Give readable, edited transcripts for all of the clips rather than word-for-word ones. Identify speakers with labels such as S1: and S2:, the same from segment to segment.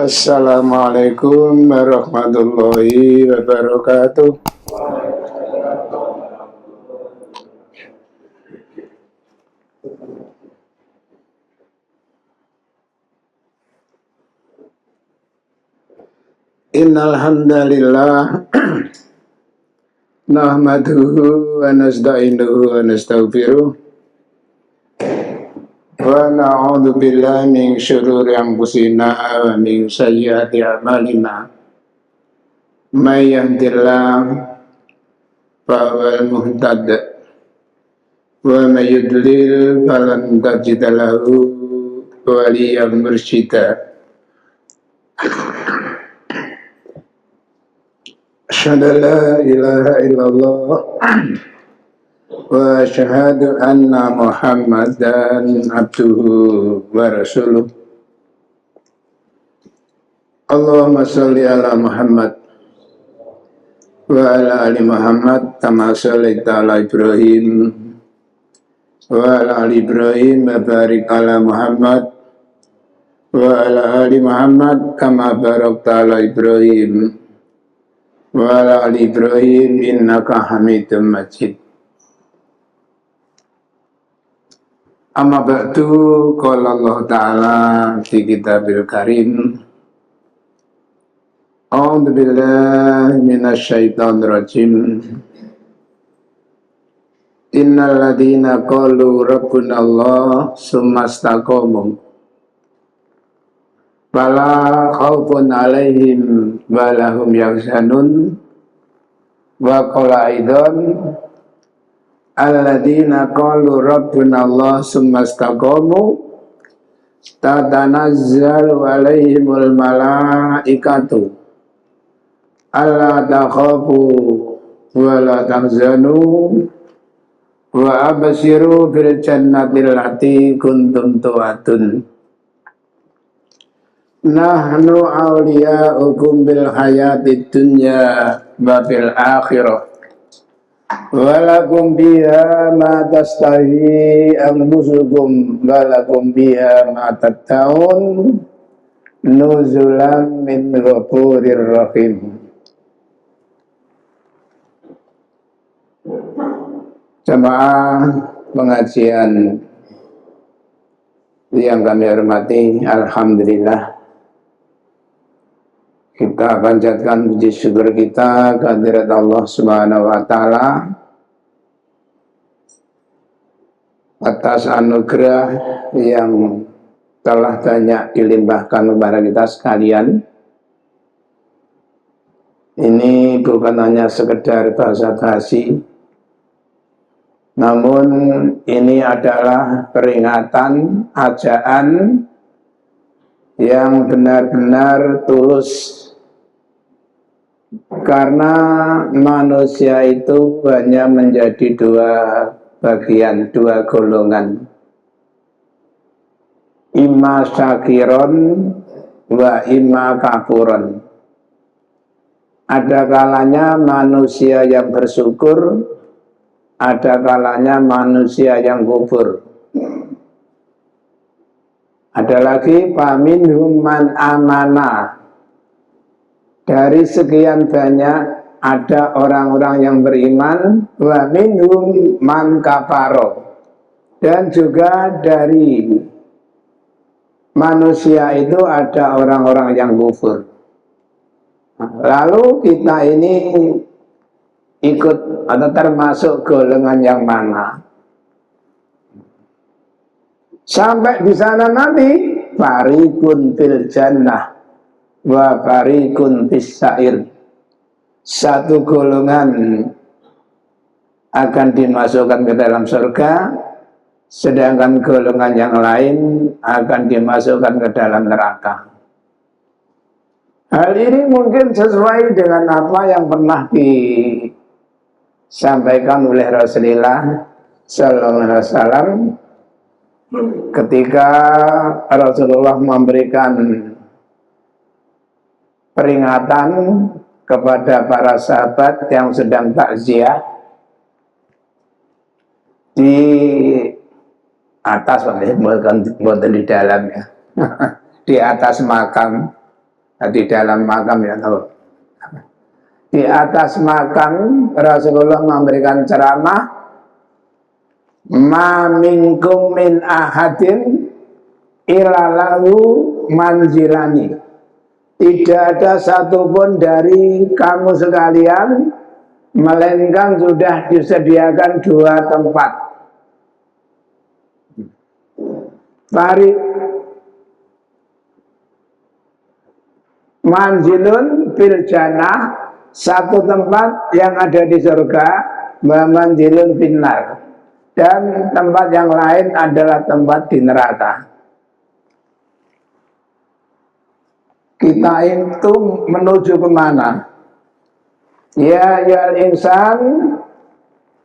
S1: Assalamualaikum warahmatullahi wabarakatuh. Innal hamdalillah nahmaduhu wa nasta'inuhu wa nastaghfiruh wa na'udzu billahi min syururi anfusina wa min sayyiati a'malina. May yahdihillahu fa huwal muhtad wa may yudlil falan tajida lahu waliyyan mursyida. Asyhadu an la ilaha illallah wa asyhadu anna Muhammadan abduhu wa rasuluh. Allahumma sholli ala Muhammad wa ala ali Muhammad kama shallaita ala Ibrahim wa ala ali Ibrahim wa barik ala Muhammad wa ala ali Muhammad kama barakta ala Ibrahim wa ala ali Ibrahim innaka Hamidum Majid. Amma ba'du, qala Allah Ta'ala fi kitabil karim. A'udzu billahi minasy syaithanir rajim. Innal ladzina qalu rabbuna Allah tsumma istaqamu fala khaufun 'alaihim wa lahum yahzanun. Wa qala aidan alladzina qalu rabbuna Allah tsumma istaqamu tatanazzalu 'alaihimul malaikatu alla takhafu wa la tahzanu wa abshiru bil jannati allati kuntum tu'adun. Nahnu awliya'ukum bil hayatid dunya wa bil akhirah walakum biha ma tastahi anfusukum walakum biha ma tad'un nuzulan min ghafurir rahim. Jemaah pengajian yang kami hormati, alhamdulillah kita panjatkan puji syukur kita kehadirat Allah Subhanahu wa Ta'ala atas anugerah yang telah banyak dilimpahkan kepada kita sekalian. Ini bukan hanya sekedar basa-basi, namun ini adalah peringatan, ajaan yang benar-benar tulus. Karena manusia itu hanya menjadi dua bagian, dua golongan. Imma syakiron wa imma kafuron. Ada kalanya manusia yang bersyukur, ada kalanya manusia yang kufur. Ada lagi faminhum man amana. Dari sekian banyak ada orang-orang yang beriman, wa minhum man kafaro. Dan juga dari manusia itu ada orang-orang yang kufur. Lalu kita ini ikut atau termasuk golongan yang mana? Sampai di sana nanti fariqun fil jannah wa fariqun fis sa'ir. Satu golongan akan dimasukkan ke dalam surga, sedangkan golongan yang lain akan dimasukkan ke dalam neraka. Hal ini mungkin sesuai dengan apa yang pernah disampaikan oleh Rasulullah Sallallahu Alaihi Wasallam ketika Rasulullah memberikan peringatan kepada para sahabat yang sedang takziah di atas, bukan di dalam ya. Di atas makam, di dalam makam ya. Di atas makam Rasulullah memberikan ceramah, ma minkum min ahadin ilalahu manzilani. Tidak ada satupun dari kamu sekalian melainkan sudah disediakan dua tempat. Tarik manzilun fil jannah, satu tempat yang ada di surga, wa manzilun finnar, dan tempat yang lain adalah tempat di neraka. Kita itu menuju kemana? Ya insan,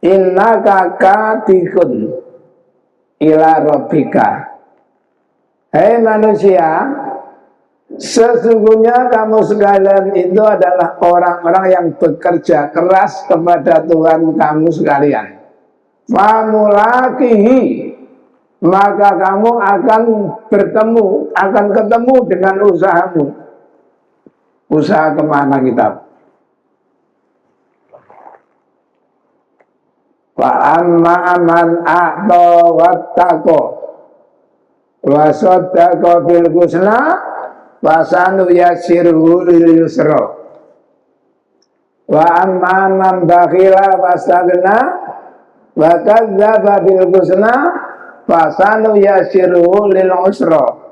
S1: innaka katikun ila rabbika. Hei manusia, sesungguhnya kamu sekalian itu adalah orang-orang yang bekerja keras kepada Tuhan kamu sekalian. Famulakihi, maka kamu akan ketemu dengan usahamu. Usaha kemana kita? Wa amma man a'ta wattaqo wa saddaqa bil husna fasanu yassiruhu lil yusra. Wa amma man bakhila wastaghna wa kadzdzaba bil husna fasanu yassiruhu lil usra.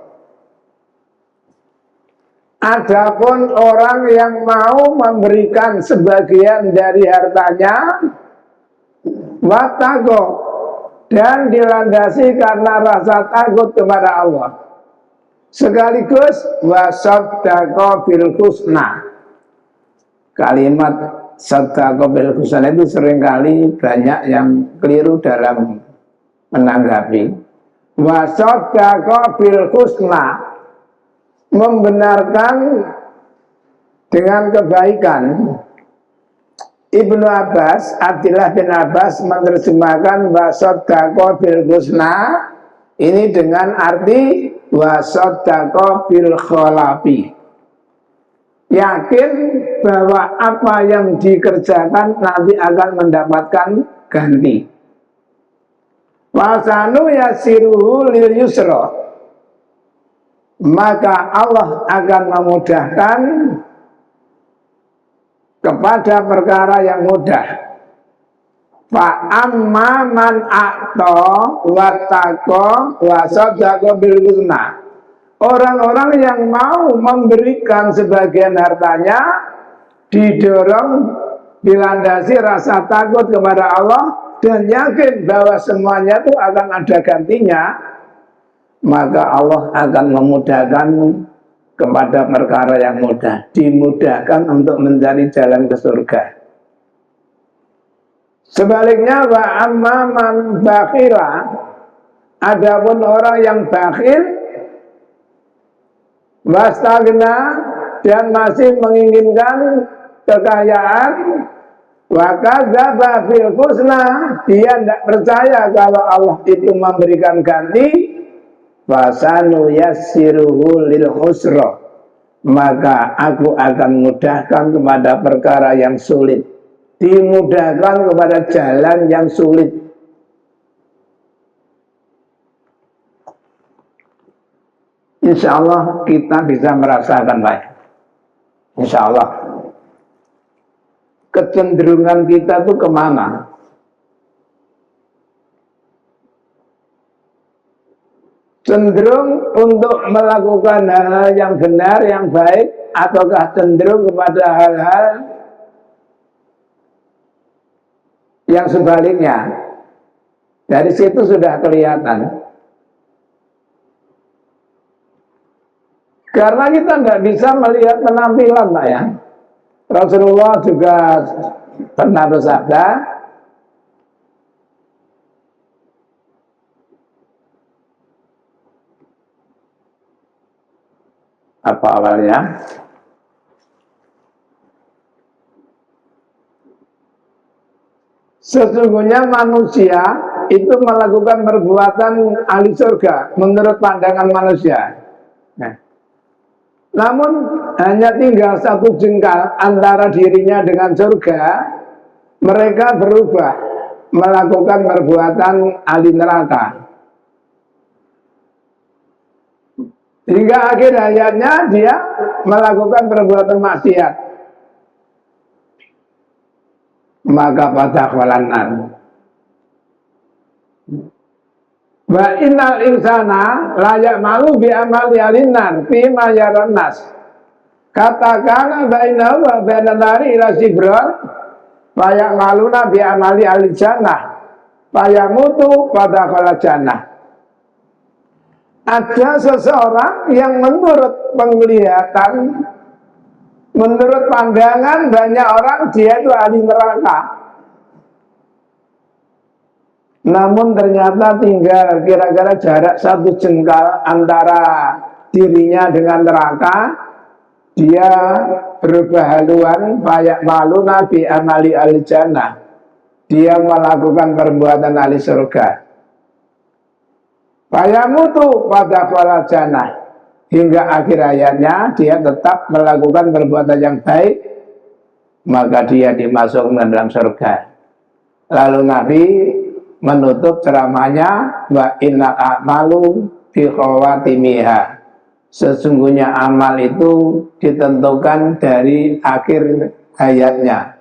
S1: Adapun orang yang mau memberikan sebagian dari hartanya wattaqo, dan dilandasi karena rasa takut kepada Allah, sekaligus wasaddaqa bil husna. Kalimat saddaqa bil husna itu seringkali banyak yang keliru dalam menanggapi. Wasaddaqa bil husna, membenarkan dengan kebaikan. Ibnu Abbas, Abdullah bin Abbas menerjemahkan wasaddaqa bil husna ini dengan arti wasaddaqa bil khalafi, yakin bahwa apa yang dikerjakan nanti akan mendapatkan ganti. Wasanu yasiruhu lil yusra, maka Allah akan memudahkan kepada perkara yang mudah. Fa amma man a'ta wattaqo wa saddaqa bil husna, orang-orang yang mau memberikan sebagian hartanya didorong, dilandasi rasa takut kepada Allah dan yakin bahwa semuanya itu akan ada gantinya, maka Allah akan memudahkan kepada perkara yang mudah, dimudahkan untuk mencari jalan ke surga. Sebaliknya wa amma man bakhila, adapun orang yang bakhil wastaghna, dan masih menginginkan kekayaan, wa kadzdzaba bil husna, dia tidak percaya kalau Allah itu memberikan ganti, fasanu yassiruhu lil usra, maka aku akan mudahkan kepada perkara yang sulit, dimudahkan kepada jalan yang sulit. Insya Allah kita bisa merasakan baik. Insya Allah. Kecenderungan kita tuh kemana? Cenderung untuk melakukan hal-hal yang benar, yang baik, ataukah cenderung kepada hal-hal yang sebaliknya? Dari situ sudah kelihatan. Karena kita tidak bisa melihat penampilan, Pak ya. Rasulullah juga pernah bersabda, apa awalnya? Sesungguhnya manusia itu melakukan perbuatan ahli surga menurut pandangan manusia. Nah, namun hanya tinggal satu jengkal antara dirinya dengan surga, mereka berubah melakukan perbuatan ahli neraka. Hingga akhir hayatnya dia melakukan perbuatan maksiat. Maka pada khalanan. Wa innal insana layak malu bi amali alinan fi ma yarannas. Katakan bainahu wa bainan nari ila sibron layak maluna bi amali alijannah. Fayamutu pada khalajannah. Ada seseorang yang menurut penglihatan, menurut pandangan banyak orang dia itu ahli neraka. Namun ternyata tinggal kira-kira jarak satu jengkal antara dirinya dengan neraka. Dia berubah haluan payak malu nabi amali al-jannah. Dia melakukan perbuatan ahli surga. Fayamutu pada falajannah. Hingga akhir hayatnya dia tetap melakukan perbuatan yang baik, maka dia dimasukkan dalam surga. Lalu Nabi menutup ceramahnya, wa inna a'malu bi khawatimiha. Sesungguhnya amal itu ditentukan dari akhir hayatnya.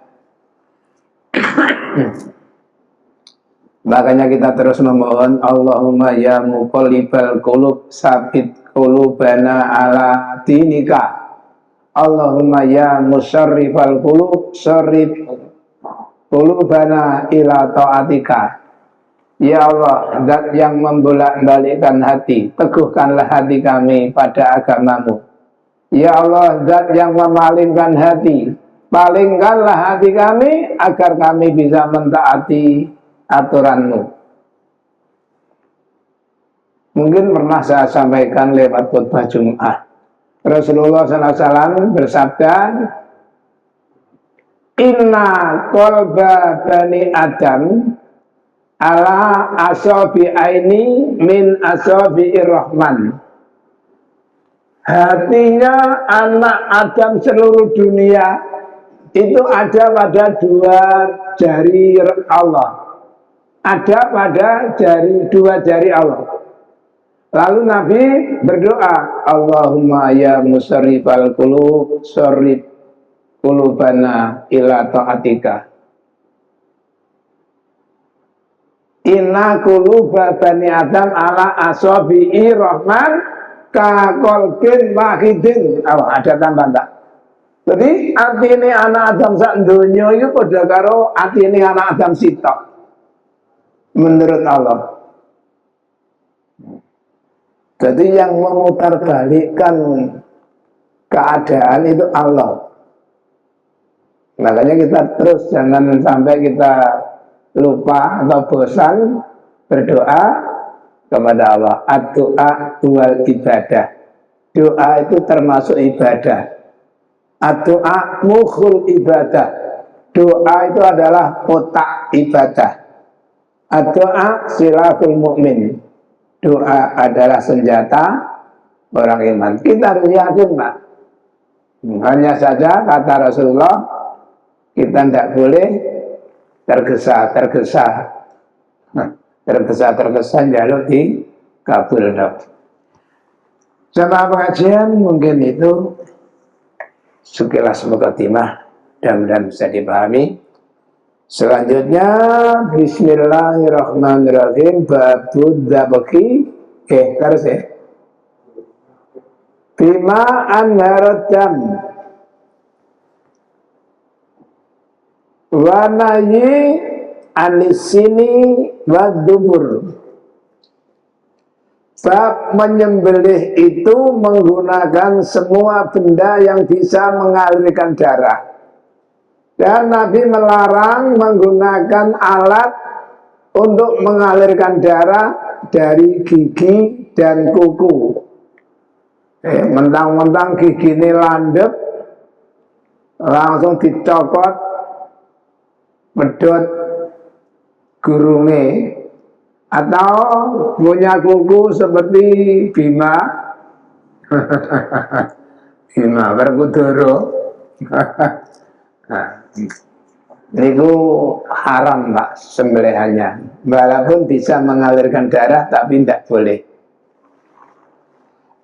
S1: Makanya kita terus memohon, Allahumma ya muqallibal qulub sabit qulubana ala dinika. Allahumma ya musarrifal qulub sarrif qulubana ila taatika. Ya Allah, zat yang membolak-balikkan hati, teguhkanlah hati kami pada agamamu. Ya Allah, zat yang memalingkan hati, palingkanlah hati kami agar kami bisa mentaati aturanmu. Mungkin pernah saya sampaikan lewat khutbah Jum'ah. Rasulullah SAW bersabda, inna qalba bani Adam ala asabi aini min asabi'ir rahman. Hatinya anak Adam seluruh dunia itu ada pada dua jari Allah. Ada pada dua jari Allah. Lalu Nabi berdoa, Allahumma ya musarrifal qulub sarrif qulubana ila ta'atika. Inna quluba bani Adam ala asabi'i rahman ka qalbin wahidin. Oh, ada tambahan tak? Jadi atine anak Adam sak donya iku padha karo atine anak Adam sitok. Menurut Allah. Jadi yang memutarbalikkan keadaan itu Allah. Makanya kita terus jangan sampai kita lupa atau bosan berdoa kepada Allah. Ad-doa wal ibadah. Doa itu termasuk ibadah. Ad-doa mukhul ibadah. Doa itu adalah otak ibadah. Ad-doa silahul mu'min. Doa adalah senjata orang iman. Kita harus yakin, Pak. Hanya saja kata Rasulullah, kita tidak boleh tergesa-tergesa jaluk di kabul. Sama pengajian mungkin itu sekilas mukadimah dan bisa dipahami. Selanjutnya bismillahirrahmanirrahim babud dzabqi terus ya. Bima anharadam wa nahyi anisini wa dubur. Bab menyembelih itu menggunakan semua benda yang bisa mengalirkan darah. Dan Nabi melarang menggunakan alat untuk mengalirkan darah dari gigi dan kuku. Mentang-mentang gigi ini landep, langsung dicopot, medot, gurunge, atau punya kuku seperti Bima. Bima Werkudara. Nah, itu haram Pak sembelihannya, walaupun bisa mengalirkan darah tapi tidak boleh.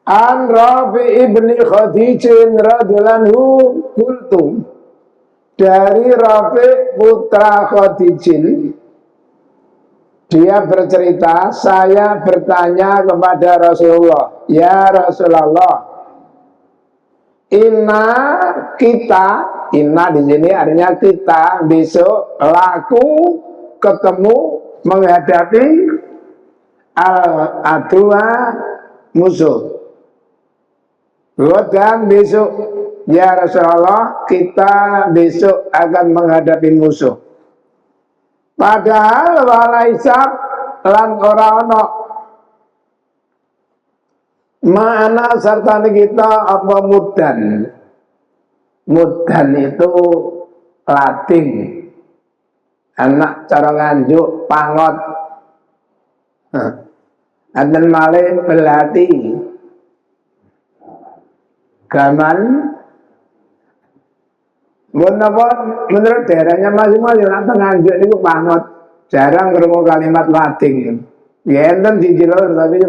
S1: An Rafi ibni Khadijin radhiyallahu qultu, dari Rafi putra Khadijin, dia bercerita, saya bertanya kepada Rasulullah, ya Rasulullah, inna di sini artinya kita besok laku ketemu menghadapi al-adwa musuh. Dan besok ya Rasulullah, kita besok akan menghadapi musuh. Padahal walaisab lan ora ono mana serta kita apa mudan. Mudan itu lating, anak cara nganjuk pangot, anten malih belati, gaman. Menurut daerahnya masing-masing, nak nganjuk itu pangot, jarang ketemu kalimat lating. Ya enten di Cilor tapi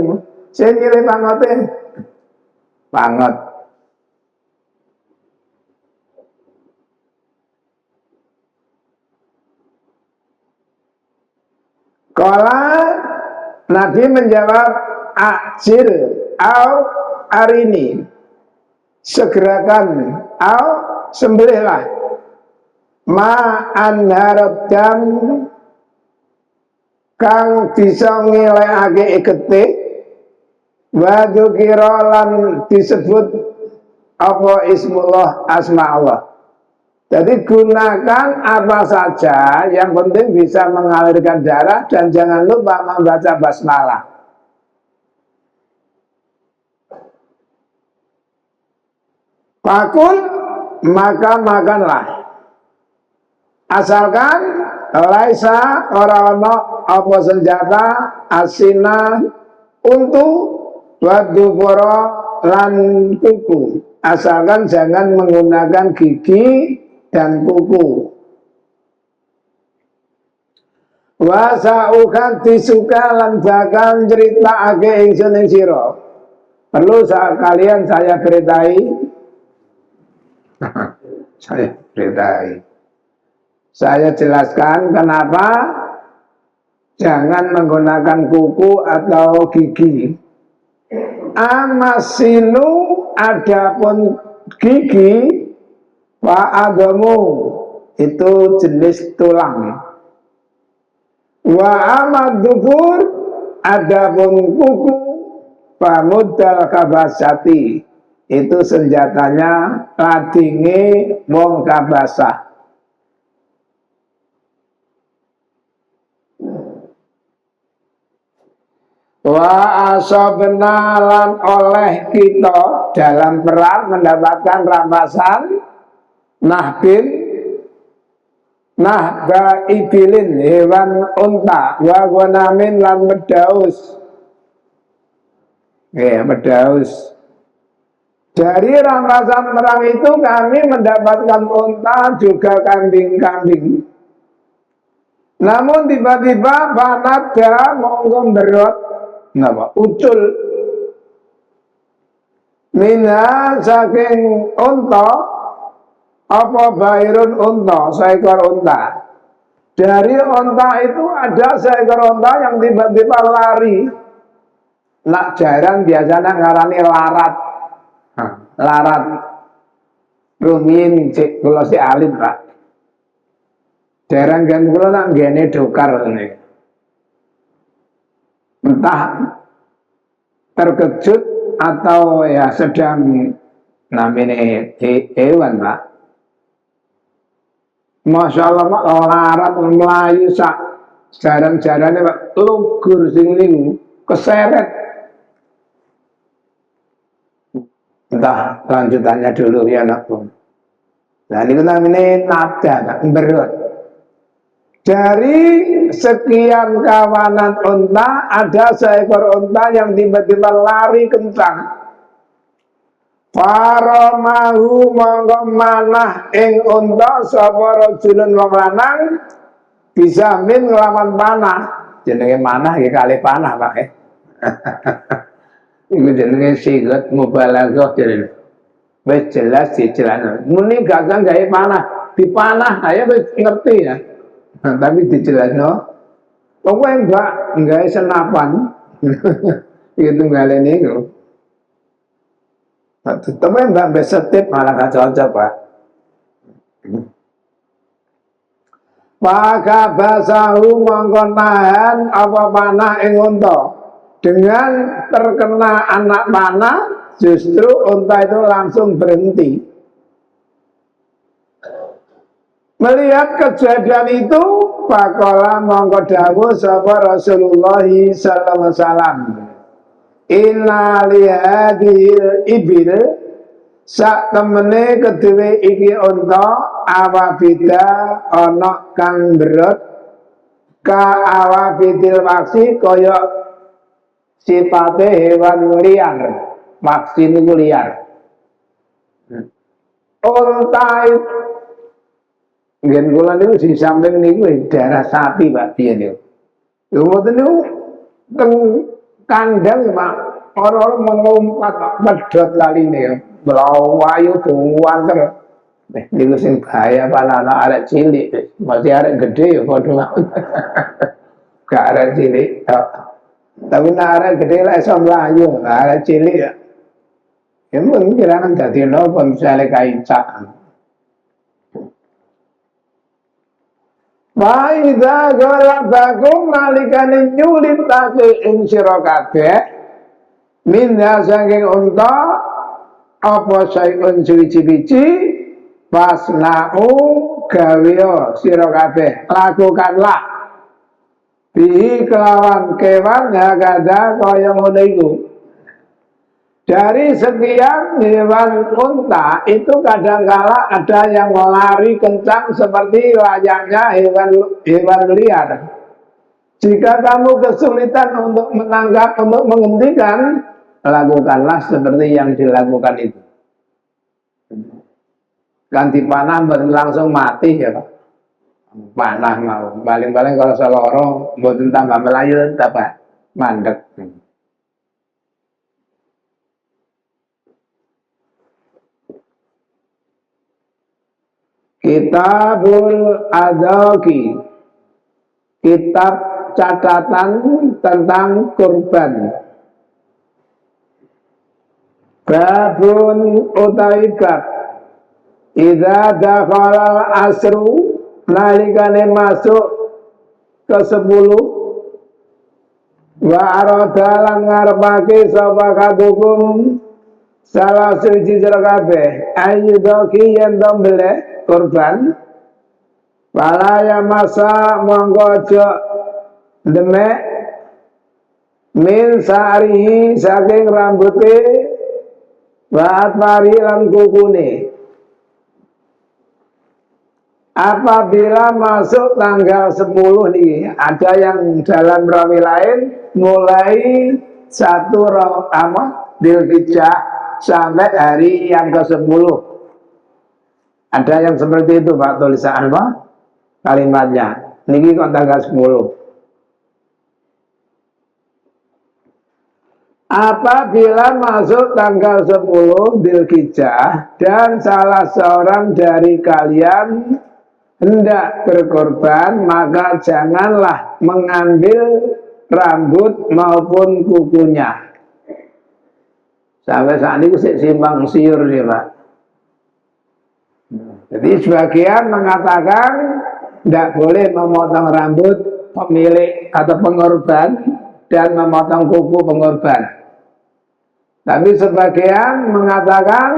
S1: saya nilai pangotnya pangot. Kala Nabi menjawab, ajil au arini, segerakan au sembelihlah, ma anharodam kang bisa ngilekake ikete, wa dzukira lan disebut apa ismullah, asma Allah. Jadi gunakan apa saja, yang penting bisa mengalirkan darah, dan jangan lupa membaca basmalah. Pakul, maka makanlah. Asalkan laisa ora-ono apa senjata asina untuk waduboro lan kuku. Asalkan jangan menggunakan gigi dan kuku. Wasaukan disuka lan bakal nyeritakake ingsun ing sira. Perlu kalian saya beritai. Saya jelaskan kenapa jangan menggunakan kuku atau gigi. Amasinu, adapun gigi, wa adamu, itu jenis tulang. Wa amadufur, adapun kuku, wa mudal kabasati, itu senjatanya ladinge wong kabasah. Wa asobna lan oleh kita dalam perang mendapatkan rampasan nahbin, nahba ibilin, hewan unta, wa gonamin lan medaus. Medaus. Dari rampasan perang itu kami mendapatkan unta, juga kambing-kambing. Namun tiba-tiba panada monggo berot, ucul mina saking unta, apa bairun unta, seekor unta. Dari unta itu ada seekor unta yang tiba-tiba lari. Nak jarang biasanya ngarani larat. Larat rumin cek kula si alit Pak. Jarang kan kula tak ngene dokar ini. Entah terkejut atau ya sedang namanya hewan Pak. Masya Allah Pak, larat melayu sak jarang-jarangnya Pak, lugur sing niku keseret. Entah lanjutannya dulu ya anakku. Nah ini namanya nada Pak, berut. Dari sekian kawanan unta, ada seekor unta yang tiba-tiba lari kencang. Faramahu mongko manah ing unta sapa rajulun wong lanang bisa min nglawan panah. Jenenge manah ya kali panah, Pak. Iku jenenge sigat mubalaghah jenenge. Wis jelas dijelasno. Muni gak usah gawe panah, dipanah aja wis ngerti ya. Tapi dijelasno. Pokoke enggak gawe senapan. Itu ngale niku. Tapi enggak besetip malah gak cocok, Pak. Maka basahu mongko nahan apa panah ing unta. Dengan terkena anak panah, justru unta itu langsung berhenti. Melihat kejadian itu, faqala mongko dawuh sapa Rasulullah sallallahu alaihi wasallam. Inna lihadhil ibil sak temene kedue iki unta awabida ana kang berot ka awabidil waksi kaya sifate hewan liar. Waksi niku liar. Unta ngen kula niku di samping niku darah sapi, Pak, piye niku. Lho ngoten niku teng kandang, Pak. Orang melompat medhot laline ya. Blawayu kuwanter. Niku sing bahaya pala arek cilik. Masih arek gede ya padha. Gak arek cilik. Tapi nek arek gede lek iso mlayu, arek cilik ya. Ya mung kira-kira dadi napa misale kaicak. Wa idza galabakum nalikane nyulitake ing sira kabeh minha saking unta apa saikun suci-suci pasna'u gaweya sira kabeh lakukanlah bihi kelawan kewan hakada kaya ngono iku. Dari sekian hewan unta itu kadangkala ada yang lari kencang seperti layaknya hewan liar. Jika kamu kesulitan untuk menangkap, untuk menghentikan, lakukanlah seperti yang dilakukan itu. Ganti panah langsung mati ya, Pak. Panah mau. Paling-paling kalau seloro mboten tambah melayu tambah mandek. Kitabul Adaki, kitab catatan tentang kurban. Babun utawi bab idza dakhala asru nalikane masuk ke 10 wa arada lan ngarepake sapa kadukum salah suci sira kabeh ayu doki yen dombele kurban walaya masa monggo aja demek min sarihi saking rambuté wa atmari lan kukune. Apabila masuk tanggal 10 nih, ada yang dalam rawi lain mulai 1 Dzulhijjah sampai hari yang ke-10. Ada yang seperti itu, Pak, tulisan apa? Kalimatnya. Niki kok tanggal 10. Apabila masuk tanggal 10 Dzulhijjah dan salah seorang dari kalian hendak berkorban, maka janganlah mengambil rambut maupun kukunya. Sampai saat ini simpang siur nih, Pak. Jadi sebagian mengatakan tidak boleh memotong rambut pemilik atau pengorban dan memotong kuku pengorban. Tapi sebagian mengatakan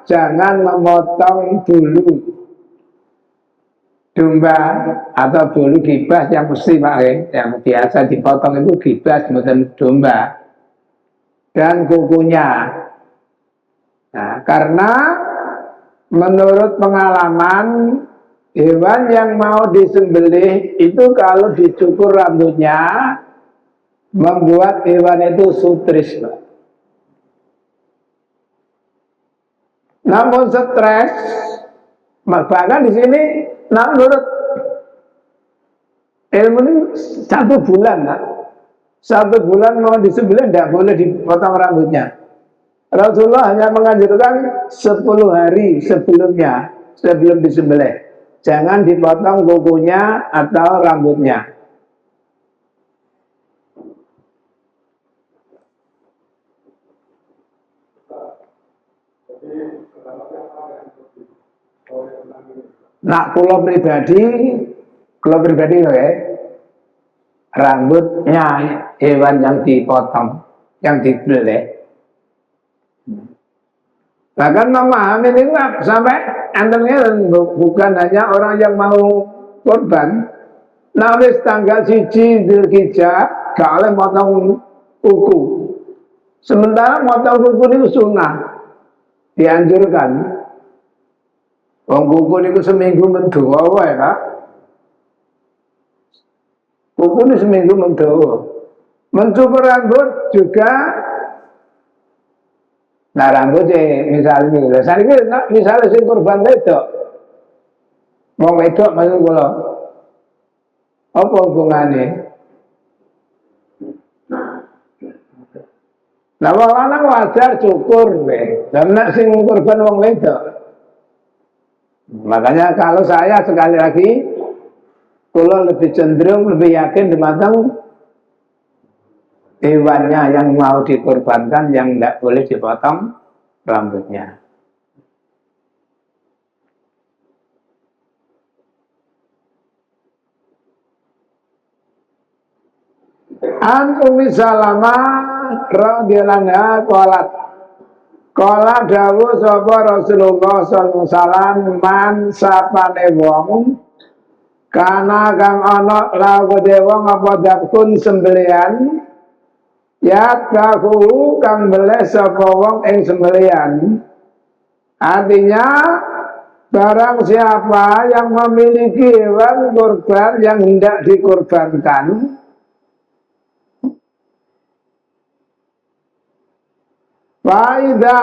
S1: jangan memotong bulu domba atau bulu gibas yang mesti, Pak, yang biasa dipotong itu gibas bukan domba, dan kukunya. Nah, karena menurut pengalaman Hewan yang mau disembelih itu kalau dicukur rambutnya membuat hewan itu sutris. Namun stres, bahkan di sini, nah, menurut ilmu ini 1 bulan, nah. 1 bulan mau disembelih tidak boleh dipotong rambutnya. Rasulullah hanya menganjurkan 10 hari sebelumnya, sebelum disembelih. Jangan dipotong kukunya atau rambutnya. Nah, kalau pribadi ya, rambutnya hewan yang dipotong, yang dibeleh. Bahkan memahami ini sampai antaranya bukan hanya orang yang mau korban. Nah, wis tanggal 1 Dzulhijjah gak oleh motong kuku. Sementara motong kuku itu sunnah, dianjurkan. Wong kuku itu seminggu mendawa wae, Kak. Kuku ini seminggu mendawa. Mencukur rambut juga. Nah, rambut misalnya sing kurban wedok. Wong wedok maksud kula. Apa hubungannya? Nah, wong lanang wajar cukur weh. Dan nek sing kurban wong wedok. Makanya kalau saya sekali lagi kula lebih cenderung, lebih yakin dimatang hewannya yang mau dikorbankan yang tidak boleh dipotong rambutnya. An Ummi Salamah radhiyallahu anha qalat qala dawuh sapa Rasulullah sallallahu alaihi wasallam man sapane wong kana kang ana lawu wong apa dakun sembelian ya kahu kang beleh sapa wong ing sembelian. Artinya barang siapa yang memiliki hewan kurban yang hendak dikurbankan, faida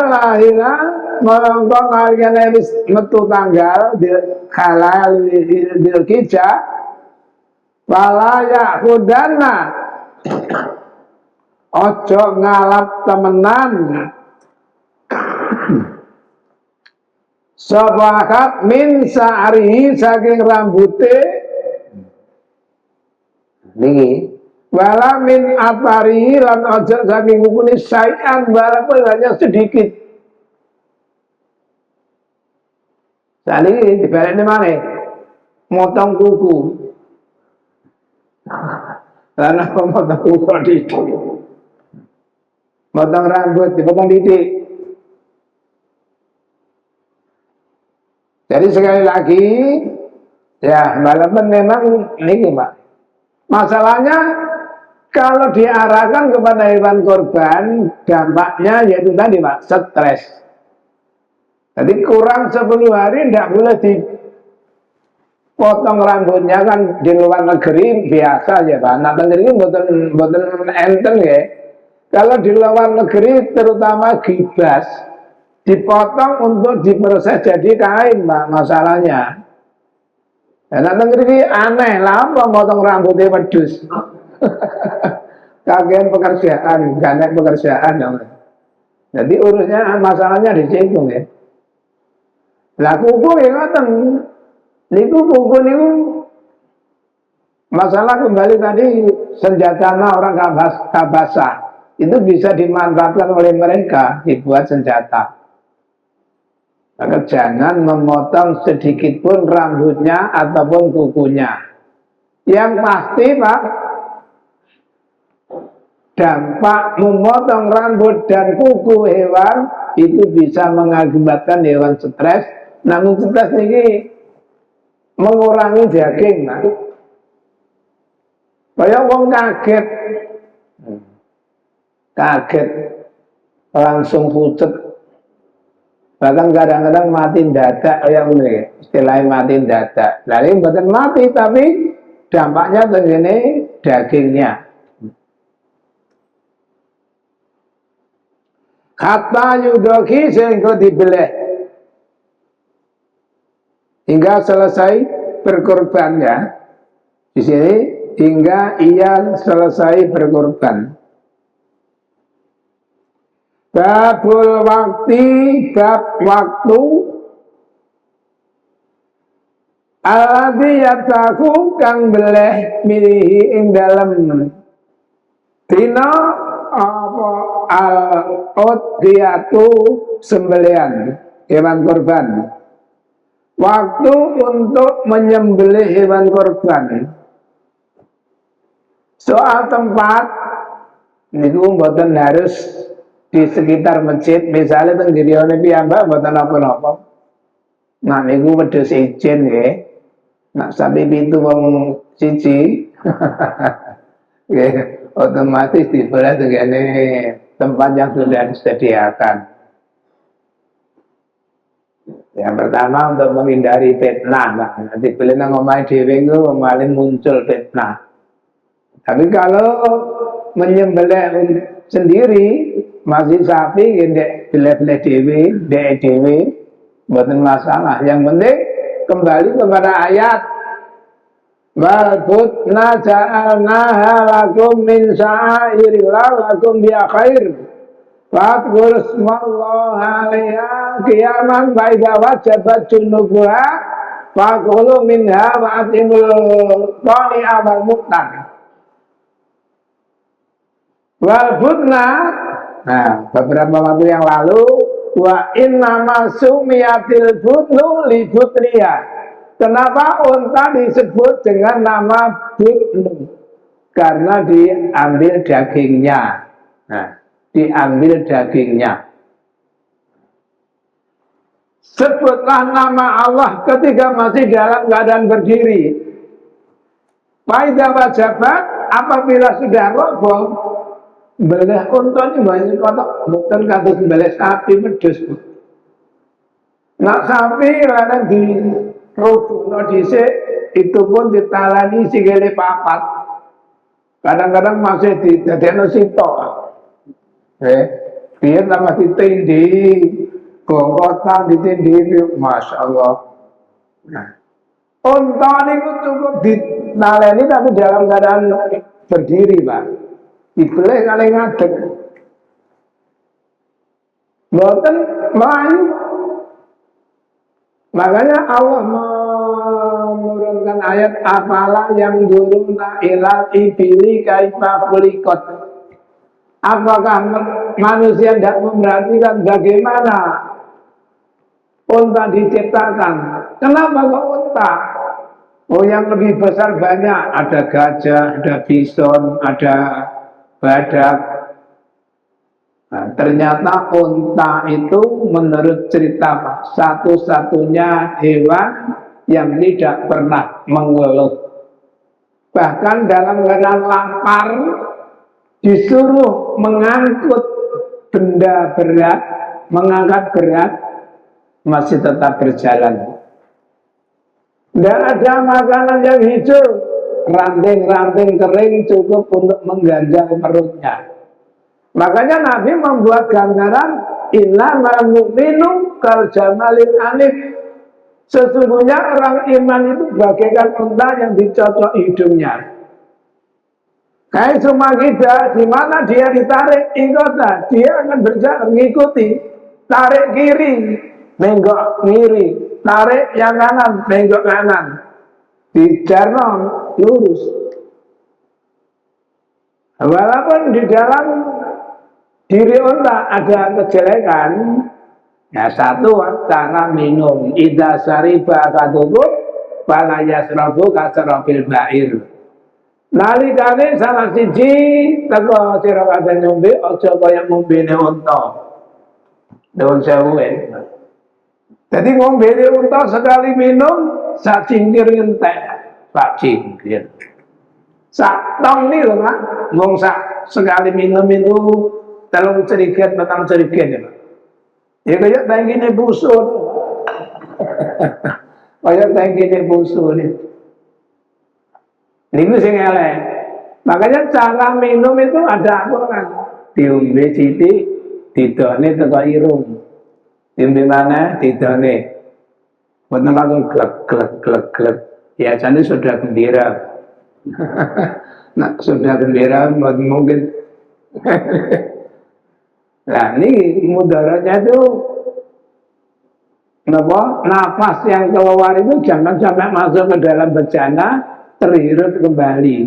S1: lahina melongkong harganya metu tanggal halal Dzulhijjah, fala yakudana ojo ngalap temenan sabakat min sa'rihi saking rambute niki wala min atari lan ojo saking kukune sayan walaupun hanya sedikit. Saat ini dibalik ini mana? Motong kuku. Karena pemotong kuku didik. Motong rambut, dipotong didik. Jadi sekali lagi, ya walaupun memang ini Pak, masalahnya kalau diarahkan kepada hewan korban, dampaknya yaitu tadi Pak, stres. Jadi kurang 10 hari tidak boleh dipotong rambutnya kan di luar negeri biasa ya Pak. Nah negeri ini betul enten ya. Kalau di luar negeri terutama gibas dipotong untuk diproses jadi kain Pak masalahnya. Nah negeri ini aneh lah, memotong rambutnya wedus. Kagian pekerjaan, ganek pekerjaan. Jadi urusnya masalahnya di situ ya. Lah kuku ya ngoten. Niku kuku niku masalah kembali tadi senjata orang kabasa itu bisa dimanfaatkan oleh mereka dibuat senjata. Maka jangan memotong sedikit pun rambutnya ataupun kukunya. Yang pasti Pak, dampak memotong rambut dan kuku hewan itu bisa mengakibatkan hewan stres. Namun stres ini mengurangi daging, nah. Kayak wong kaget langsung pucet Bahkan kadang-kadang mati dadak, yang ini istilahnya mati dadak. Lalu bukan mati, tapi dampaknya begini dagingnya. Hatta yudoki sehingga dibelah hingga selesai berkorbannya. Di sini hingga ia selesai berkorban. Babul waktu, bab waktu alladzi yataku kang beleh milihi ing dalem dina apa al-udhiyatu sembelihan hewan kurban. Waktu untuk menyembelih hewan kurban. Soal tempat niku mboten harus di sekitar masjid, misalnya teng griyane piyambak mboten napa-napa. Nah niku wedhus izin nggih. Nak sampai pintu wong siji nggih otomatis dibelah dengan tempat yang sudah disediakan. Yang pertama untuk menghindari fitnah, nanti beli nang omahe dhewe iku malah muncul fitnah. Tapi kalau menyembelih sendiri masih sapi ndek beli-beli dhewe, ndek dhewe mboten masalah. Yang penting kembali kepada ayat wal budna ja'alnaha lakum min sya'airillah lakum biya khair fadhkuru smallaha 'alaiha qiyaman fa idza wajabat junubuha faqulu minha wa atimul qani'a wal muqtar wal budna. Nah, beberapa waktu yang lalu wa inna masumiyatil budnu li budniya. Kenapa unta disebut dengan nama budnu? Karena diambil dagingnya. Nah, diambil dagingnya. Sebutlah nama Allah ketika masih dalam keadaan berdiri. Faidah wajabat apabila sudah roboh, belah unta ini banyak kotak, bukan kados belah sapi medus. Nak sapi larang di roboh dhisik itu pun ditalani sikile papat. Kadang-kadang masih didadekno sitok. Biar nama ditindi, gongkotan ditindi, masya Allah. Nah, unta niku cukup ditalani tapi dalam keadaan berdiri, Pak. Dibeleh kali ngadeg. Mboten melayu. Makanya Allah menurunkan ayat afala yang duruna ilal ibili kaifa khuliqat. Apakah manusia tidak memperhatikan bagaimana unta diciptakan? Kenapa kok unta? Oh, yang lebih besar banyak, ada gajah, ada bison, ada badak. Nah, ternyata unta itu menurut cerita satu-satunya hewan yang tidak pernah mengeluh. Bahkan dalam keadaan lapar disuruh mengangkut benda berat, mengangkat berat, masih tetap berjalan. Tidak ada makanan yang hijau, ranting-ranting kering cukup untuk mengganjal perutnya. Makanya Nabi membuat gambaran innamal mu'minu kal jamalil anif. Sesungguhnya orang iman itu bagaikan unta yang dicocok hidungnya. Kayak cuma kita, di mana dia ditarik ingkota, dia akan berjalan mengikuti. Tarik kiri, menggok kiri, tarik yang kanan, menggok kanan. Dijarno lurus. Walaupun di dalam diri unta ada kejelekan, ya satu cara minum. Idza syariba kadukum fala yasrabu kasrabil ba'ir. Nalikane salah siji teko sira kabeh ngombe aja kaya ngombene unta. Nuwun sewu. Jadi ngombene unta sekali minum sak cingkir entek, sak cingkir. Sak tong nih lho, Pak. Wong sak sekali minum itu telung ceriget, petang ceriget ya, Pak. Ya kaya tangkine busur. Kaya tangkine busur. Niku sing elek. Makanya cara minum itu ada aturan. Diombe sithik, didone teko irung. Diombe mana? Didone. Boten langsung glek glek glek glek. Biasanya sudah gembira. Nah, sudah gembira mungkin. Nah, ini mudaratnya itu nafas yang keluar itu jangan sampai masuk ke dalam bejana, terhirup kembali.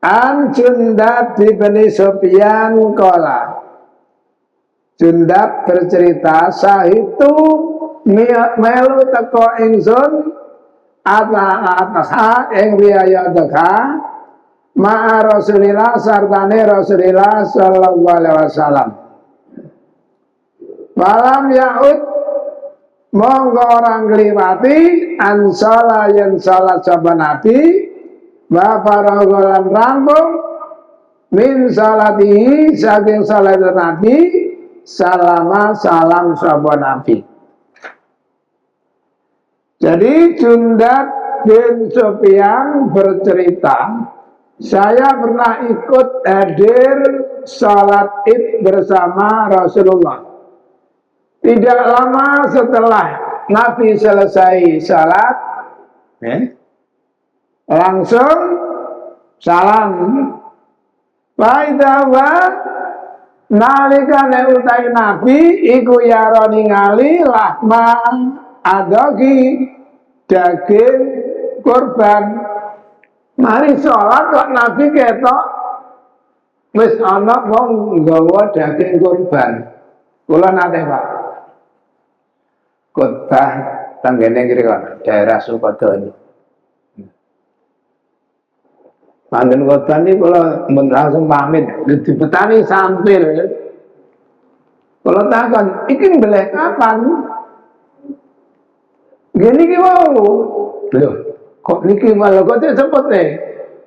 S1: An Jundab bin Sufyan qala. Jundab bercerita, sahitu melu teko ingsun ataha ing riyayatha ma'a Rasulillah sartane Rasulillah sallallahu alaihi wasallam. Malam yaud monggo orang ngliwati ansala yen salat sapa nabi bapak rogolan rampung min salatihi saking salat nabi salama salam sapa nabi. Jadi Jundab bin Sufyan bercerita, saya pernah ikut hadir salat Id bersama Rasulullah. Tidak lama setelah Nabi selesai salat, langsung salam. Faidawa nalikane utai Nabi iku yaro ningali lahma adogi daging kurban. Mari sholat kok Nabi ketok wis ana wong nggawa daging kurban. Kula nate Pak khotbah tanggene kira daerah Sukodono. Manten khotbah niki kula mun langsung pamit dibetani sampil. Kula takon, iki mbeleh kapan? Gini ki wau. Lho, kok niki malah kok cepet e.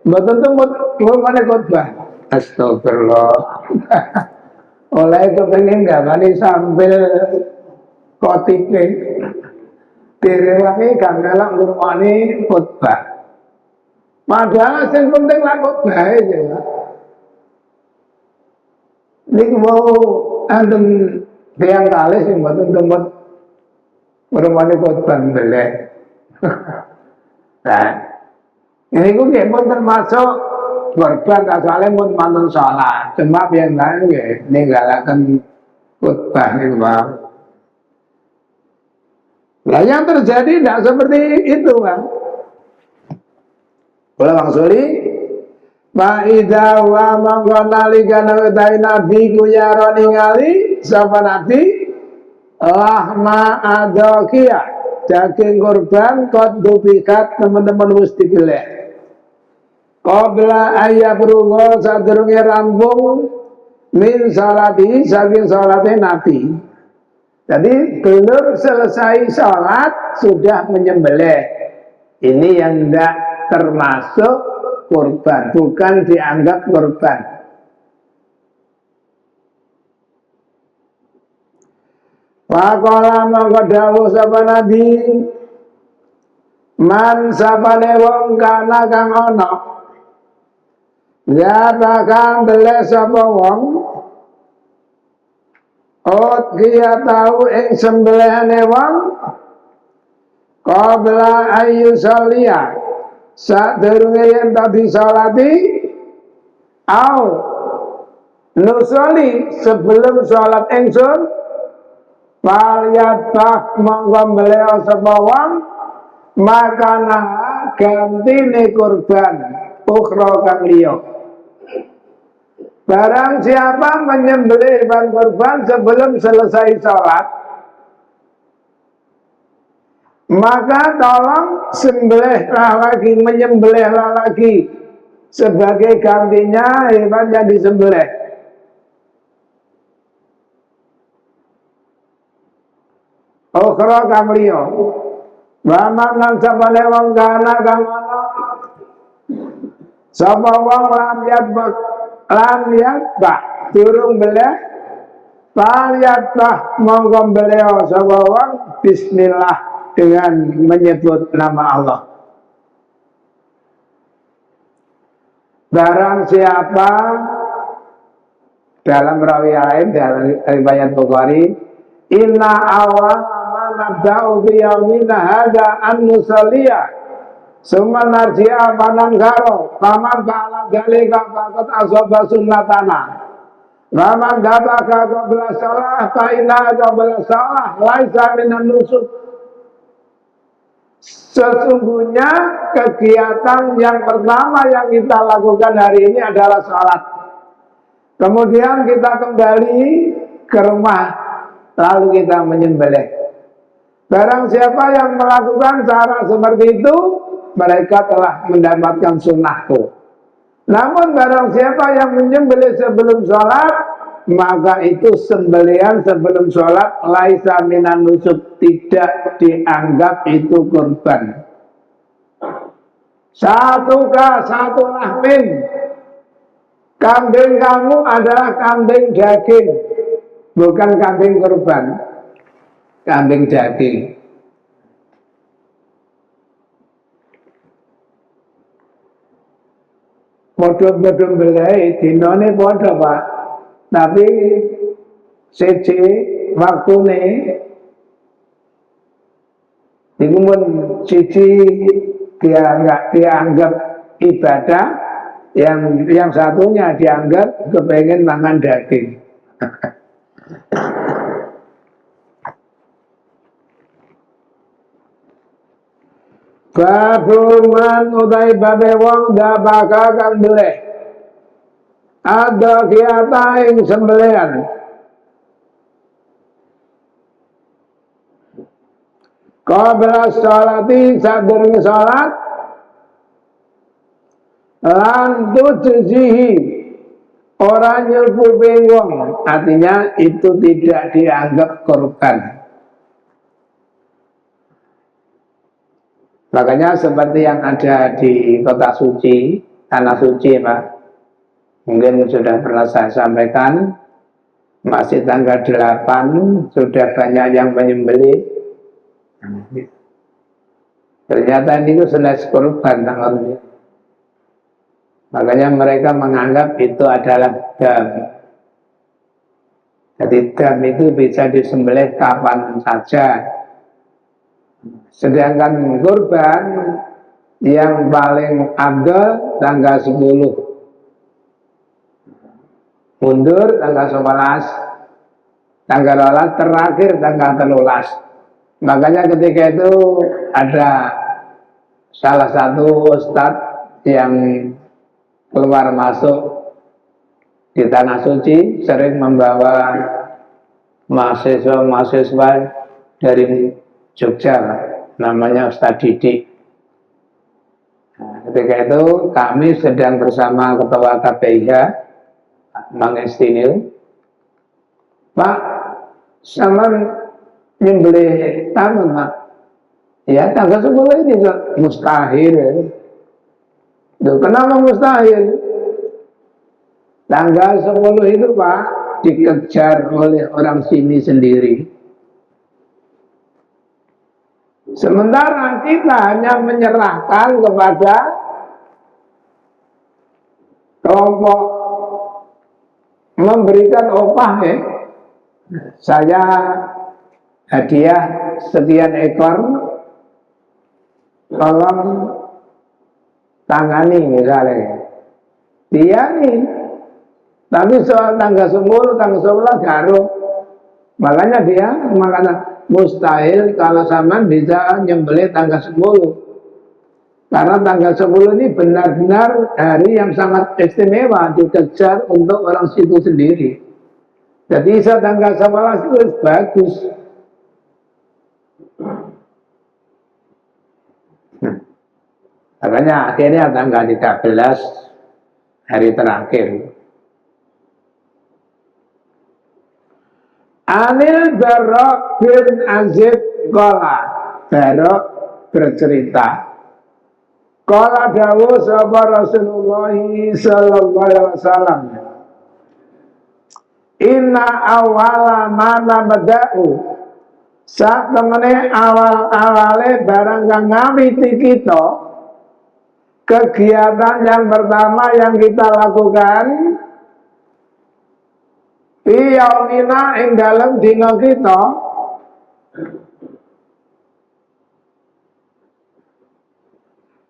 S1: Mboten temut ngene khotbah. Astagfirullah. Oleh kepengin gawani sampil kotike. Direwangi gak ngelak ngrungokne khotbah. Padahal yang penting lah khotbah aja ya. Niki mau anten tiang kali sing mboten temut ngrungokne khotbah mbeleh. Nah, ini ku nggih pun termasuk korban asale mun mantun salat. Cuma yen lain nggih ninggalaken khotbah niku, Pak. Lah yang terjadi tidak seperti itu, Pak. Kula mangsuli Pak Ida wa mangkonalikan utai Nabi ku yaro ningali sapa Nabi lahma adokiyah daging kurban kot dubikat teman-teman wis dipilih. Qabla ayat rungo sadurunge rampung min salati saking salate Nabi. Jadi belum selesai salat sudah menyembelih. Ini yang tidak termasuk kurban, bukan dianggap kurban. Faqala mangko dawuh sapa Nabi, man sapane wong kana kang ana ya bakal beli sapa wong kia tahu ing sembelihane wong qabla ayu salia sadurunge yen tadi salati au nusoli sebelum salat ingsun Waliyatah monggo beliau sebawang makana gantine kurban ukhra kang liya. Barang siapa menyembelih hewan kurban sebelum selesai sholat, maka tolong sembelihlah lagi, menyembelihlah lagi sebagai gantinya hewan yang disembelih. Ukhra kang liya. Wa man lan sapane wong kana kang ana Sapa wong lam yatbah durung beleh faliyatbah monggo beleo sapa wong bismillah dengan menyebut nama Allah. Barang siapa dalam rawi lain dalam riwayat Bukhari, inna awal ma nabda'u bi yaumina hadza an nusalliya summa narji'a fanangkaro faman fa'ala dzalika faqad asaba sunnatana wa man dabaka qabla shalah fa inna qabla shalah laisa minan nusuk. Sesungguhnya kegiatan yang pertama yang kita lakukan hari ini adalah sholat. Kemudian kita kembali ke rumah, lalu kita menyembelih. Barang siapa yang melakukan cara seperti itu, mereka telah mendapatkan sunnahku. Namun barang siapa yang menyembelih sebelum sholat, maka itu sembelihan sebelum sholat laisa minan nusuk, tidak dianggap itu kurban. Satu lahmin, kambing kamu adalah kambing daging, bukan kambing kurban, kambing daging. Podo-podo belai dinone podo Pak, tapi siji waktune iku mun siji dia nggak dianggap ibadah, yang satunya dianggap kepengen mangan daging. Babuman utai babe wong da bakal kang beleh ada kiata ing sembelihan qabla sholati sadurunge sholat lan tujihi orang nyelpu wong, artinya itu tidak dianggap korban. Makanya seperti yang ada di kota suci, tanah suci Pak, mungkin sudah pernah saya sampaikan, masih tanggal 8 sudah banyak yang menyembelih. Ternyata ini selesai korban tanggalnya. Makanya mereka menganggap itu adalah dam. Jadi dam itu bisa disembelih kapan saja. Sedangkan kurban yang paling afdal tanggal 10. Mundur tanggal 11, tanggal 12 terakhir tanggal 13. Makanya ketika itu ada salah satu ustadz yang keluar masuk di tanah suci sering membawa mahasiswa dari Jogja, namanya Ustadz Didik. Nah, ketika itu kami sedang bersama ketua KPIH Mang Estinil, Pak, sama nyembelih taman Pak. Ya tanggal 10 ini mustahil. Loh, kenapa mustahil? Tanggal 10 itu Pak dikejar oleh orang sini sendiri. Sementara kita hanya menyerahkan kepada kelompok memberikan upah ya. Saya hadiah sekian ekor, tolong tangani misalnya. Dia nih, tapi soal tanggal 10, tanggal 11 garuh. Makanya dia mengatakan mustahil kalau sama bisa nyembelih tanggal 10. Karena tanggal 10 ini benar-benar hari yang sangat istimewa, dikejar untuk orang situ sendiri. Jadi tanggal 11 itu bagus. Makanya akhirnya tanggal 13 hari terakhir. Anil Barok bin Azib Qala, Barok bercerita, Qala dawuh sapa Rasulullah sallallahu alaihi wasallam, inna awala ma nabda'u, sak temene awal-awale barang kang ngawiti kita, kegiatan yang pertama yang kita lakukan yaumina ing dalem dina kita,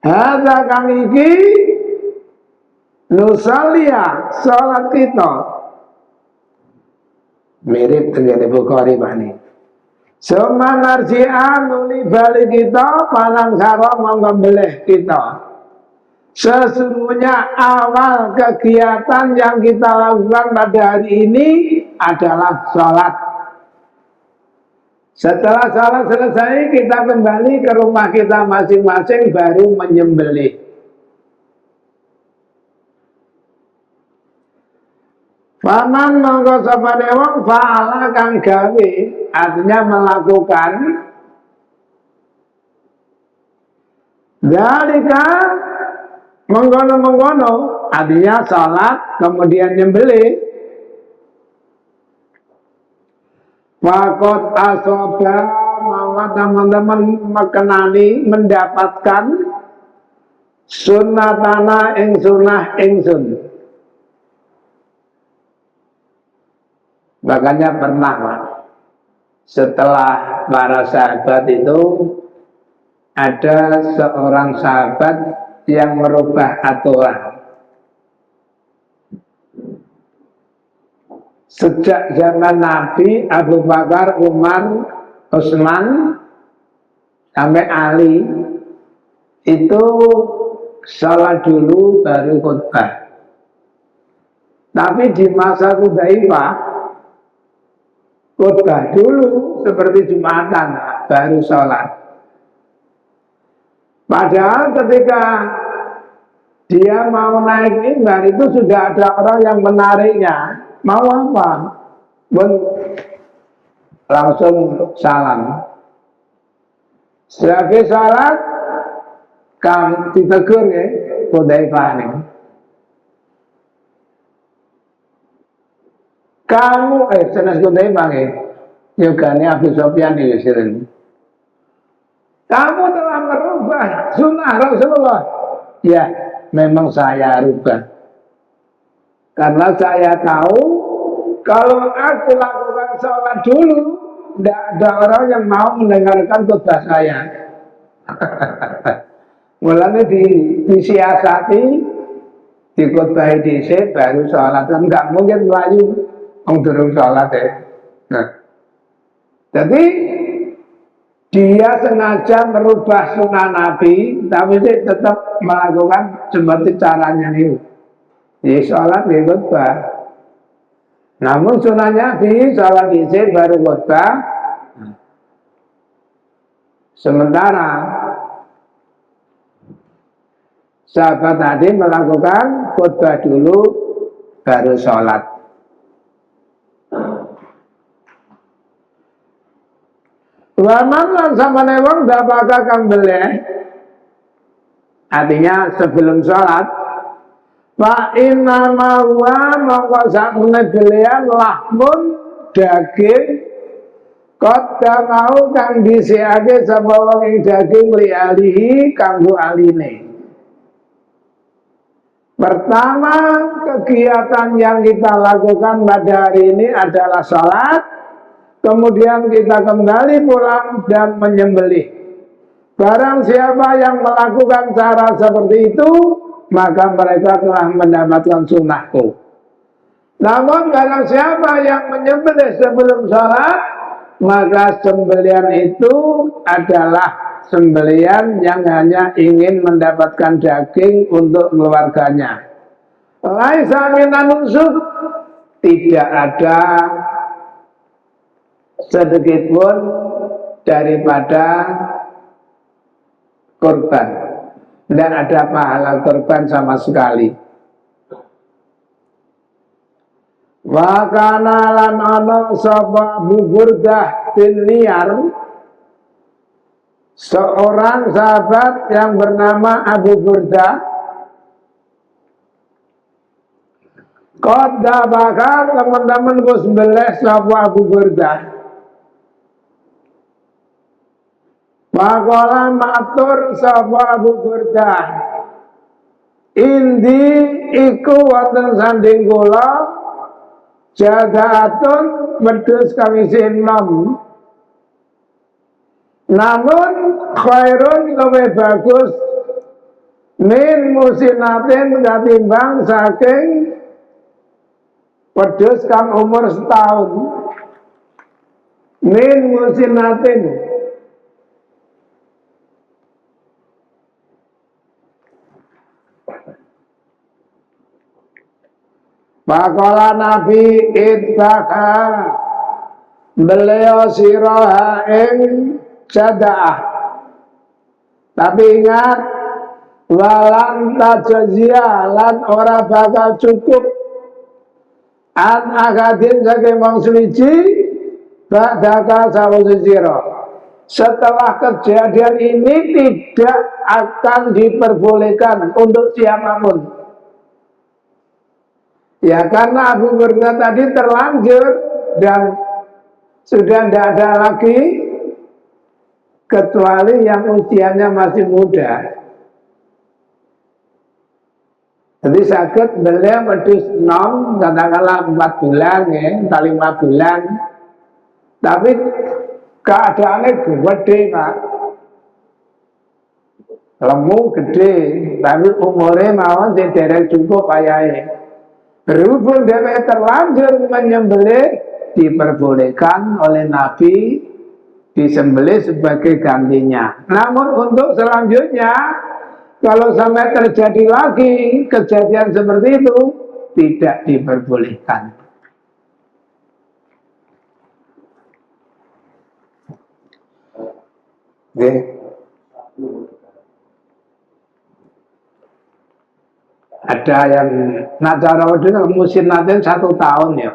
S1: hadza kang iki nusalia salat kita, mirip dengan Bukhari bani. Semanarji'an nuli balik kita panang saro menggembelih kita. Sesungguhnya awal kegiatan yang kita lakukan pada hari ini adalah sholat. Setelah sholat selesai, kita kembali ke rumah kita masing-masing baru menyembelih. Faman mongko sapane wong fa'ala kang gawe, artinya melakukan dalika mengkono-mengkono, artinya salat kemudian nyembelih, fakot asoba mawat teman-teman mekenani mendapatkan sunnatana ing sunnah ingsun. Makanya pernah setelah para sahabat itu ada seorang sahabat yang merubah aturan. Sejak zaman Nabi, Abu Bakar, Umar, Utsman sampai Ali itu salat dulu baru khutbah. Tapi di masa Hudzaifah khutbah dulu seperti Jumatan baru sholat. Padahal ketika dia mau naik mimbar itu sudah ada orang yang menariknya. Mau apa? Langsung salam. Sebagai sholat kamu ditegur ya Hudzaifah ini. Kamu senes Hudzaifah ya. Yogane Abu Sufyan di sini. Kamu telah merubah sunnah Rasulullah. Ya, memang saya rubah. Karena saya tahu kalau aku lakukan sholat dulu, tidak ada orang yang mau mendengarkan khutbah saya. Mulanya disiasati, dikhutbahi dhisik baru sholat. Kan nggak mungkin melayu durung sholat ya. Nah, jadi dia sengaja merubah sunnah Nabi, tapi dia tetap melakukan seperti caranya nih. Di sholat di khutbah. Namun sunnahnya Nabi sholat dhisik baru khutbah. Sementara sahabat tadi melakukan khutbah dulu baru sholat. Waman lan samane wong dapaka kang beleh, artinya sebelum sholat, fa inna ma wa mongko sakmene belean lahmun daging kota mau kang disiake sapa wong ing daging li alihi kanggo aline. Pertama kegiatan yang kita lakukan pada hari ini adalah sholat. Kemudian kita kembali pulang dan menyembelih. Barang siapa yang melakukan cara seperti itu, maka mereka telah mendapatkan sunnahku. Namun barang siapa yang menyembelih sebelum sholat, maka sembelian itu adalah sembelian yang hanya ingin mendapatkan daging untuk keluarganya. Laisa minan nusuk, tidak ada sedikit pun daripada korban, dan ada pahala korban sama sekali. Wa kana lan ana sapa Abu Burdah bin Niyar seorang sahabat yang bernama Abu Burdah qad bakal teman-teman Gus beleh sapa Abu Burdah. Makola matur sapa Abu Burdah, indi iku wonten sanding kula jadaatun wedhus kawis enom, namun khairun luwih bagus min musinatin katimbang saking wedhus kang umur setahun. Min musinatin Pakola Nabi itbaka beliau siroha ing jadaah. Tapi ingat, walan tajazia lan ora bakal cukup an akadin saking wong suci badaka sawise sira. Setelah kejadian ini tidak akan diperbolehkan untuk siapapun. Ya karena Abu Burdah tadi terlanjur dan sudah tidak ada lagi kecuali yang usianya masih muda. Jadi sakit beliau wedhus nom katakanlah 4 bulan ya, atau 5 bulan. Tapi keadaannya gede Pak. Lemu gede, tapi umurnya mawon tidak cukup ayahe. Berhubung dia terlanjur menyembelih, diperbolehkan oleh Nabi disembelih sebagai gantinya. Namun untuk selanjutnya, kalau sampai terjadi lagi kejadian seperti itu, tidak diperbolehkan. Oke. Ada yang cara musim natin 1 tahun ya.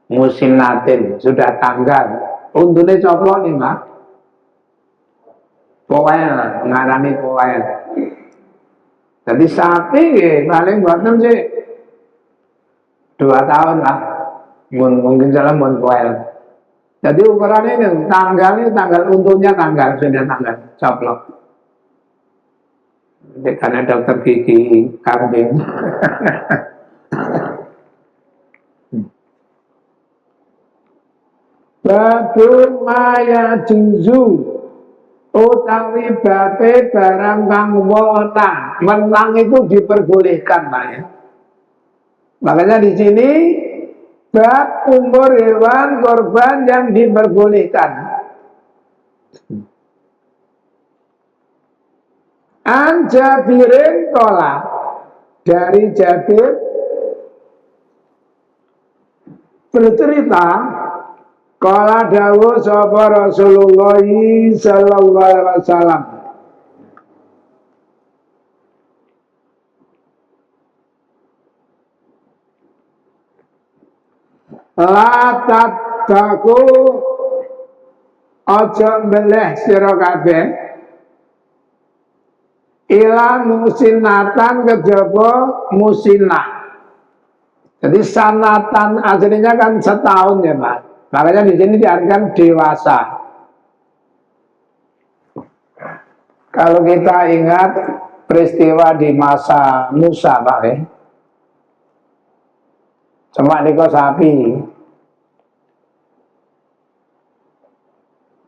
S1: Musim natin sudah tanggal. Untune coplok nih Mak. Poel, ngarani poel. Jadi sapi paling buatan sih 2 tahun lah. Mungkin salah mun poel. Jadi ukurannya ini tanggalnya tanggal untungnya tanggal sudah tanggal coplok. Karena dokter gigi kambing. Babu maya juzu utawi bape barang kang wenang. Wenang itu diperbolehkan Pak ya. Makanya di sini bab umur hewan korban yang diperbolehkan. An Jabirin kola dari Jabir bercerita kola dawuh sapa Rasulullah sallallahu alaihi wasallam la tataku aja mbeleh sira kabeh ila musinatan kejaba musinah. Jadi sanatan aslinya kan setahun ya Pak. Makanya di sini diartikan dewasa. Kalau kita ingat peristiwa di masa Musa Pak ya. Cuma niko sapi.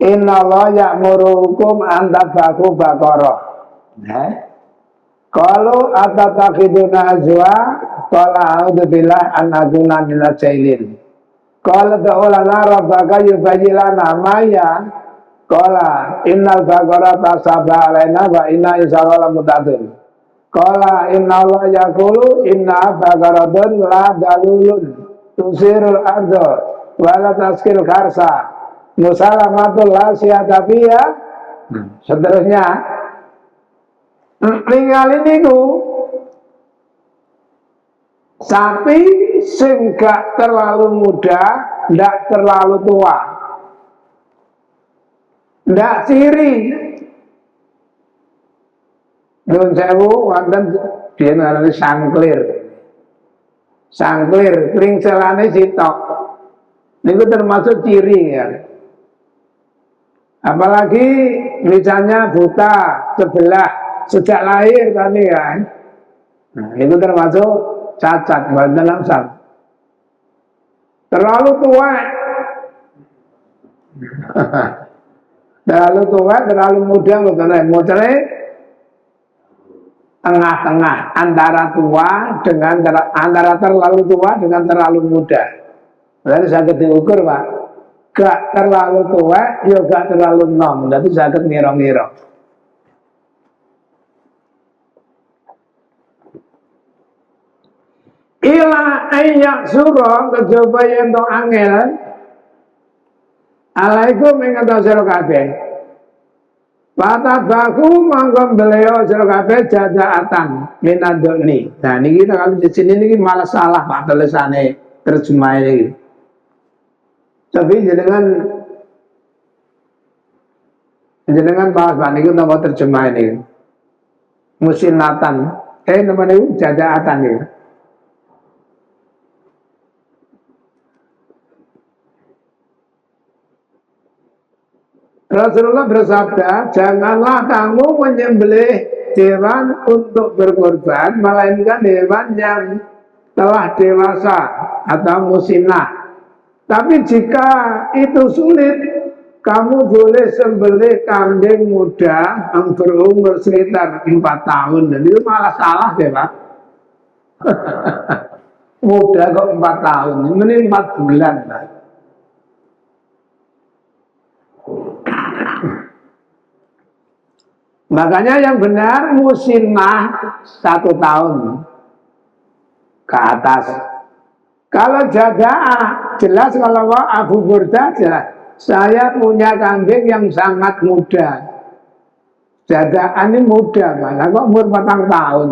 S1: Innallaha ya'murukum an tabaku baqarah. Kalau atatakiduna azwa qala a'udzubillah an akuna minal jahilin. Qala ta'ala rabbaka yubayyilana ma ya qala innal baqara tasaba alaina wa inna insyaalla mutaqin. Qala innallaha yaqulu inna baqaratun la dalulun tusirul ardo wa la taskil karsa musalamatul la siyatabiya. Seterusnya ningali niku sapi sing gak terlalu muda, ndak terlalu tua. ndak ciri. Nun sewu wonten biyen ngarani sangklir. Sangklir, kring celane sitok. Niku termasuk ciri ya. Apalagi misalnya buta sebelah sejak lahir tadi kan. Nah, itu termasuk cacat, bukan langsung. Terlalu tua. Terlalu tua, terlalu muda, muternya tengah-tengah antara tua dengan antara terlalu tua dengan terlalu muda. Berarti sakit diukur Pak. Gak terlalu tua, ya gak terlalu nom. Berarti sakit ngiro-ngiro. Ila ayyak surah kejaba yang to angel. Alaikum ingkang sira kabeh. Patabaku mangkon beliau sira kabeh jajaatan minadoni. Nah niki kalau di sini niki malah salah Pak tulisane terjemah ini. Tapi jenengan bahas Pak niki napa terjemah ini. Musinatan. Napa niku jajaatan iki. Rasulullah bersabda, janganlah kamu menyembelih hewan untuk berkorban, melainkan hewan yang telah dewasa atau musinah. Tapi jika itu sulit, kamu boleh sembelih kambing muda yang berumur sekitar 4 tahun. Dan itu malah salah ya Pak. Muda kok 4 tahun, ini 4 bulan Pak. Makanya yang benar musinah 1 tahun ke atas. Kalau jadaah jelas, kalau Abu Burda jelas. Saya punya kambing yang sangat muda. Jadaah ini muda, malah kok umur 4 tahun.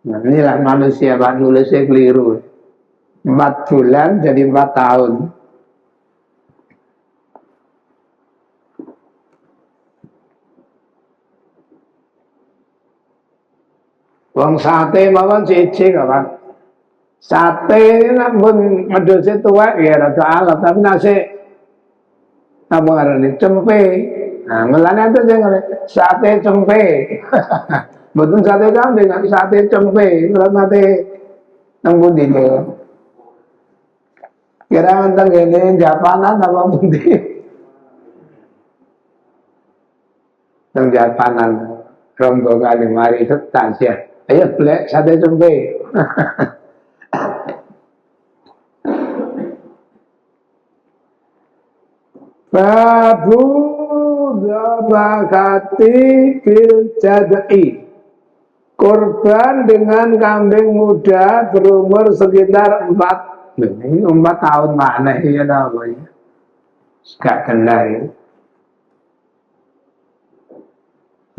S1: Nah, inilah manusia Pak, nulisnya keliru. 4 bulan jadi 4 tahun. Wong sate mawon siji kok Pak. Sate nampun medhose tuwek ya rada alat, tapi nasi apa ngarani cempe. Nah, mulane itu sing sate cempe. Mboten sate kambing, sate cempe. Sate nang pundi lho. Kira wonten kene Japanan apa pundi? Nang Japanan rombongan mari setas ya. Ayo blek sate cempe. Babu dzabakati bil jad'i. Korban dengan kambing muda berumur sekitar 4 tahun mana ya namanya. Gak kena ya.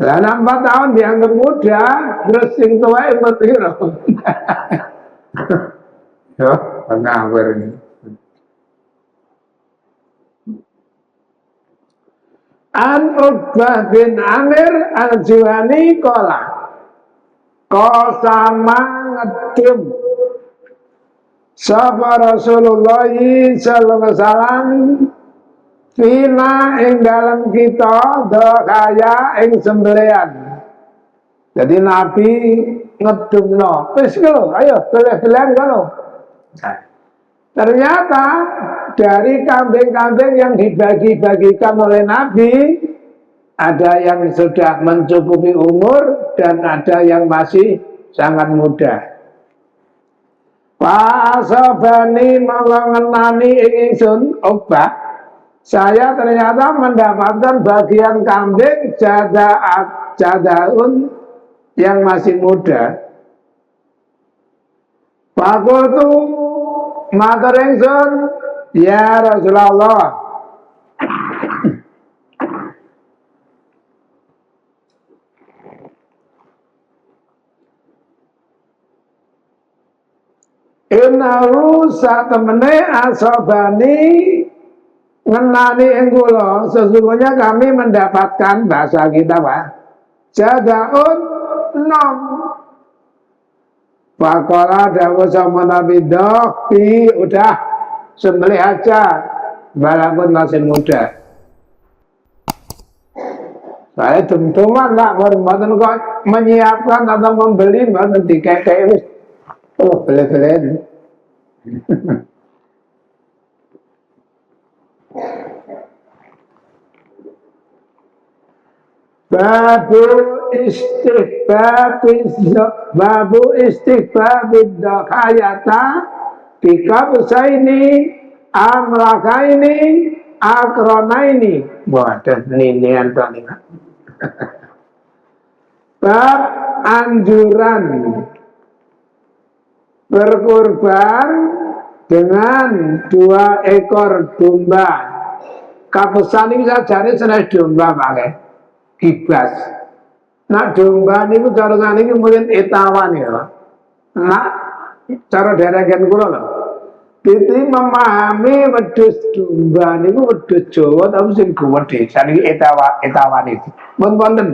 S1: Lah 4 tahun dianggap muda, terus sing tuwa umur piro? Yo, ngawur ini. An Uqbah bin Amir al-Juhani qala qasama ngedim sapa Rasulullah sallallahu alaihi wasallam fina ing dalam kita kaya ing sembelian. Jadi Nabi ngedumno, wis lho, ayo pilih-pilihan kono. Ternyata dari kambing-kambing yang dibagi-bagikan oleh Nabi, ada yang sudah mencukupi umur dan ada yang masih sangat muda. Pasabani mengenani ingsun Uqbah, saya ternyata mendapatkan bagian kambing jadaun yang masih muda. Fakultu matur ingsun, ya Rasulullah, innahu satemene asobani ngenani ing kula sesungguhnya kami mendapatkan bahasa kita Pak jadaun nom Pakola dawu sama Nabi Dohbi udah sembelih aja walaupun masih muda. Saya teman-teman lah baru kok menyiapkan atau membeli baru dikekek wis beli-beli. Babu istighbabid dakayata bikabsaini amrakaini akronaini. Waduh ninian tadi. Bab anjuran berkurban dengan 2 ekor domba. Kapesan ini sajane seneng domba pakai kibas. Nak domba niku cara saniki mungkin etawan ya. Nak cara dereken kula lho. Titi memahami wedhus domba niku wedhus Jawa tapi sing gedhe. Saniki etawan iki. Mun wonten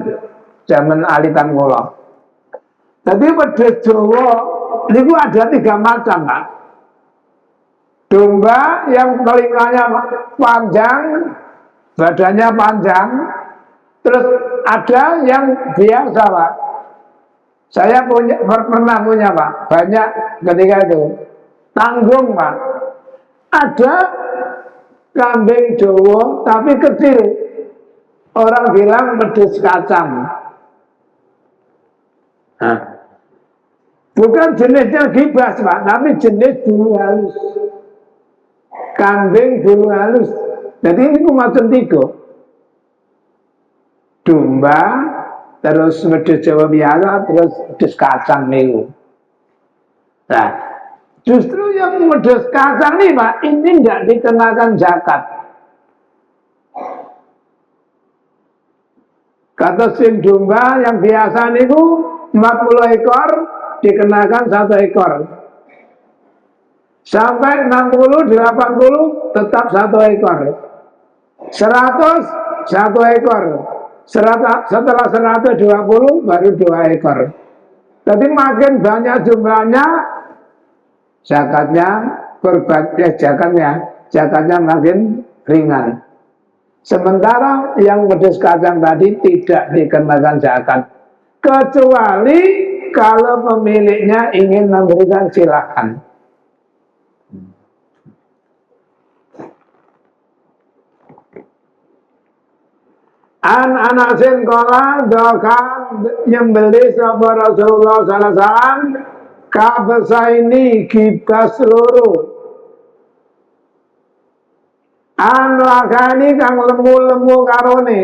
S1: zaman alitan kula. Tadi wedhus Jawa niku ada 3 macam, Pak. Domba yang telinganya panjang, badannya panjang. Terus ada yang biasa Pak. Saya pernah punya Pak. Banyak ketika itu. Tanggung Pak. Ada kambing Jawa tapi kecil. Orang bilang wedhus kacang. Nah, bukan jenisnya gibas Pak. Tapi jenis bulu halus. Kambing bulu halus. Jadi ini macam 3. Domba, terus wedhus Jawa biasa, terus wedhus kacang niku. Nah, justru yang wedhus kacang nih Pak, ini tidak dikenakan zakat. Kata sing domba yang biasa niku 40 ekor dikenakan 1 ekor. Sampai 60, 80 tetap 1 ekor. 100 1 ekor. Setelah 120 baru 2 ekor. Jadi makin banyak jumlahnya zakatnya zakatnya makin ringan. Sementara yang wedhus kacang tadi tidak dikenakan zakat kecuali kalau pemiliknya ingin memberikan silakan. An Anasin kola dokan nyembeli sapa Rasulullah sallallahu alaihi wasallam kabesaini kibas loro. An lakani kang lemu-lemu karone.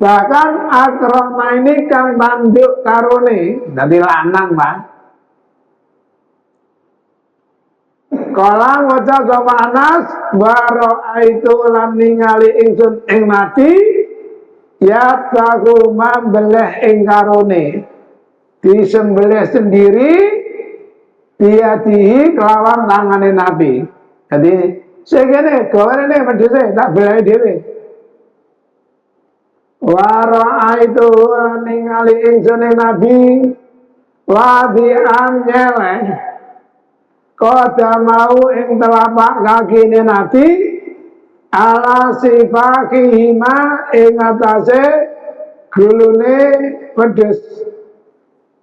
S1: Bahkan akrama ini kang tanduk karone. Dadi lanang, Pak. Kala ngucap sapa Anas baro itu lan ningali ingsun ing mati ya baku membeleh ing karone disembelih sendiri dia kelawan tangane Nabi. Jadi segene gawane wedhuse tak beleh dhewe. Waro itu lan ningali ingsun ing Nabi wadi anyeleh Koda mau ing telapak kaki ini Nabi ala sifakihima ing atase gulune wedhus.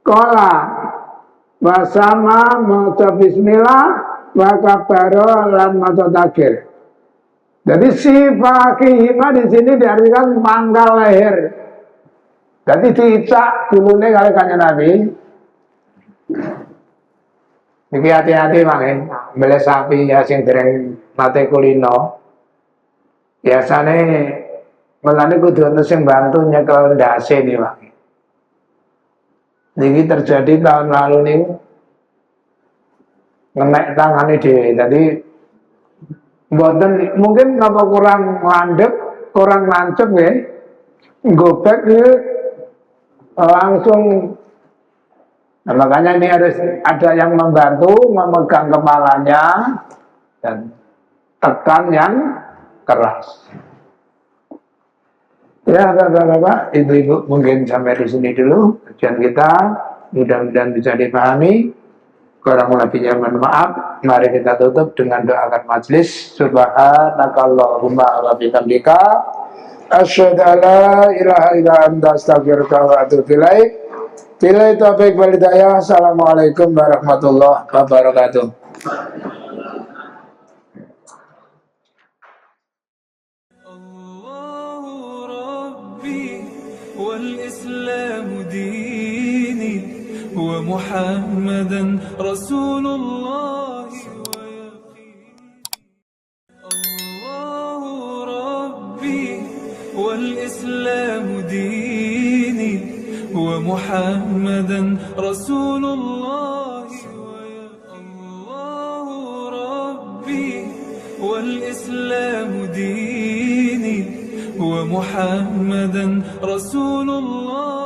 S1: Kola wasama maca bismillah wa kabaro lan maca takbir. Jadi sifakihima di sini diartikan pangkal leher. Jadi diicak gulune kali kanjeng Nabi. Iki hati-hati mangke, beli sapi ya sing dereng nate kulino. Biasane melane kudu ana sing bantu nyekel ndase nih, Pak. Niki terjadi tahun lalu nih ngenek tangane dhewe. Jadi mboten mungkin apa kurang landep, kurang lancep ya. Gobek ya langsung. Nah, makanya ini harus ada yang membantu memegang kepalanya dan tekan yang keras. Ya Bapak-bapak, Ibu-ibu, mungkin sampai di sini dulu kajian kita. Mudah-mudahan bisa dipahami. Kurang lebihnya mohon maaf. Mari kita tutup dengan doakan majelis. Subhanakallahumma wa bihamdika asyhadu an la ilaha illa anta astaghfiruka wa atubu ilaik. Bila taufik wal hidayah. Assalamualaikum warahmatullahi wabarakatuh.
S2: والإسلام ديني ومحمدا رسول الله الله ربي والإسلام ديني ومحمدا رسول الله الله ربي والإسلام ديني ومحمدا رسول الله